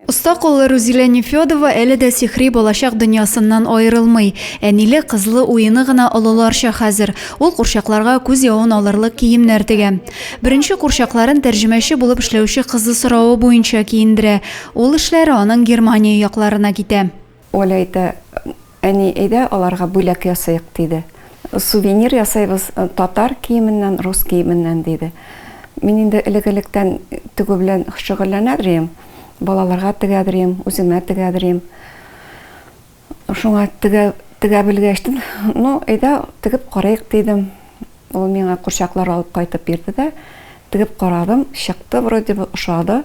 Usta қолы Рузиля Нефедова әлі дә сихри болашақ дүниясыннан айырылмый. Әниле қызлы уйыны гына олыларша хәзер. Ул курчакларга күз явын алырлык киемнәр тегә. Беренче курчакларын тәрҗемәче булып эшләүче кызы соравы буенча киендерә. Ул эшләре аның Германия якларына китә. Оля әйтә, әни, әйдә аларга бүләк ясыйк диде. Сувенир ясайбыз татар киеменнән, рус киеменнән диде. Мин инде элек-электән тегү белән шөгыльләнәдем. Балаларга тегәдерем, үземә тегәдерем. Шуңа тегә белгәчтен, ну, әйдә тегеп карыйк дидем. Ул миңа курчаклар алып кайтып бирде дә, тегеп карадым, чыкты, вроде бы ошады.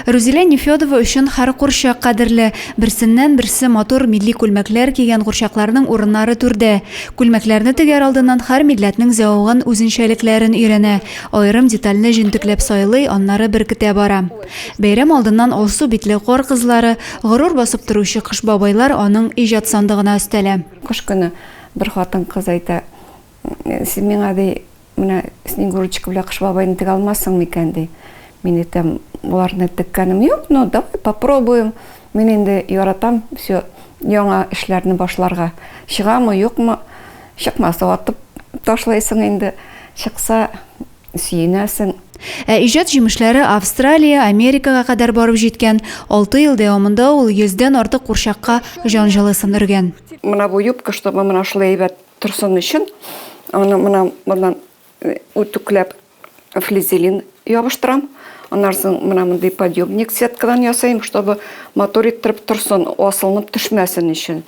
Рузиля Нефедова өчен һәр курчак кадерле. Берсеннән берсе матур милли күлмәкләр кигән курчакларның урыннары түрдә. Күлмәкләрне тегәр алдыннан һәр милләтнең зәвыгын үзенчәлекләрен өйрәнә. Аерым детальне җентекләп сайлый, аннары беркетә бара. Бәйрәм алдыннан алсу битле кар кызлары, горур басып торучы кыш бабайлар аның иҗат сандыгына өстәлә. Кыш көне бер хатын кыз әйтә, син миңа ди, менә снегурочка белән кыш бабайны тегә алмассың микән ди. Мин әйтәм, буларны теккәнем юк, но давай попробуем. Мин инде яратам все яңа эшләрне башларга. Чыгамы, юкмы? Чыкмаса атып ташлайсың инде. Чыкса сөенәсең. Иҗат җимешләре Австралия, Америкага кадәр барып җиткән. 6 ел дәвамында ул 100дән артык курчакка җанҗылысын өргән. Менә бу юбка, чтобы менә шулай әйбәт торсын өчен, аны менә моннан үтүкләп флизелин ябыштырам. Аннан менә мондый подъемник сеткадан ясайм, чтобы мотор иттереп торсын, асылынып төшмәсен өчен.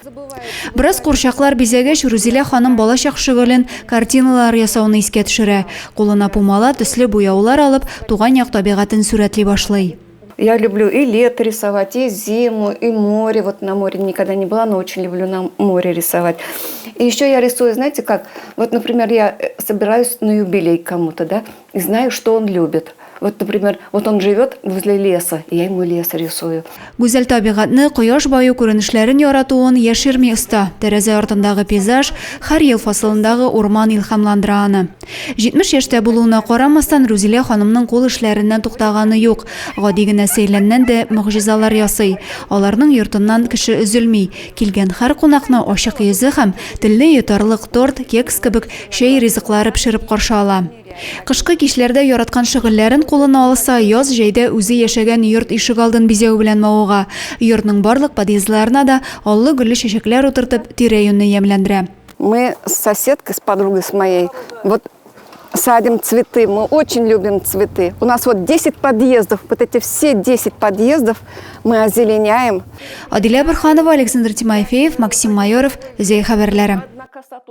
Бераз курчаклар бизәгәч, Рузиля ханым балачак шөгылен картиналар ясауны искә төшерә. Кулына пумала төсле буяулар алып, туган як табигатын сурәтли башлый. Я люблю и лето рисовать, и зиму, и море. Вот на море никогда не была, но очень люблю на море рисовать. И еще я рисую, знаете как? Вот, например, я собираюсь на юбилей кому-то, да, и знаю, что он любит. Вот, например, вот он живет возле леса, и я ему лес рисую. Гүзәл табигатны, кояш баю күренешләрен яратуын яшерми оста. Тәрәзә артындагы пейзаж, һәр ел фасылындагы урман илһамландыра аны. 70 яшьтә булуына карамастан, Рузиля ханымның кул эшләреннән туктаганы юк. Гади генә сәйләннән дә мөгъҗизалар ясый. Аларның йортыннан кеше өзелми. Килгән һәр кунакны ачык йөзе һәм телне йотарлык торт, кекс кебек чәй ризыклары пешереп каршы ала. Кышкы кичләрдә яраткан шөгыльләрен кулына алса, яз җәйдә үзе яшәгән йорт ишек алдын бизәү белән мавыга. Йортның барлык подъездларына да аллы-гөлле чәчәкләр утыртып, тирә-юньне ямьләндерә. Мы с соседкой, с подругой с моей, вот садим цветы, мы очень любим цветы. У нас вот 10 подъездов, вот эти все 10 подъездов мы озеленяем. Адилә Борханова, Александр Тимофеев, Максим Майоров, Зәй хәбәрләре.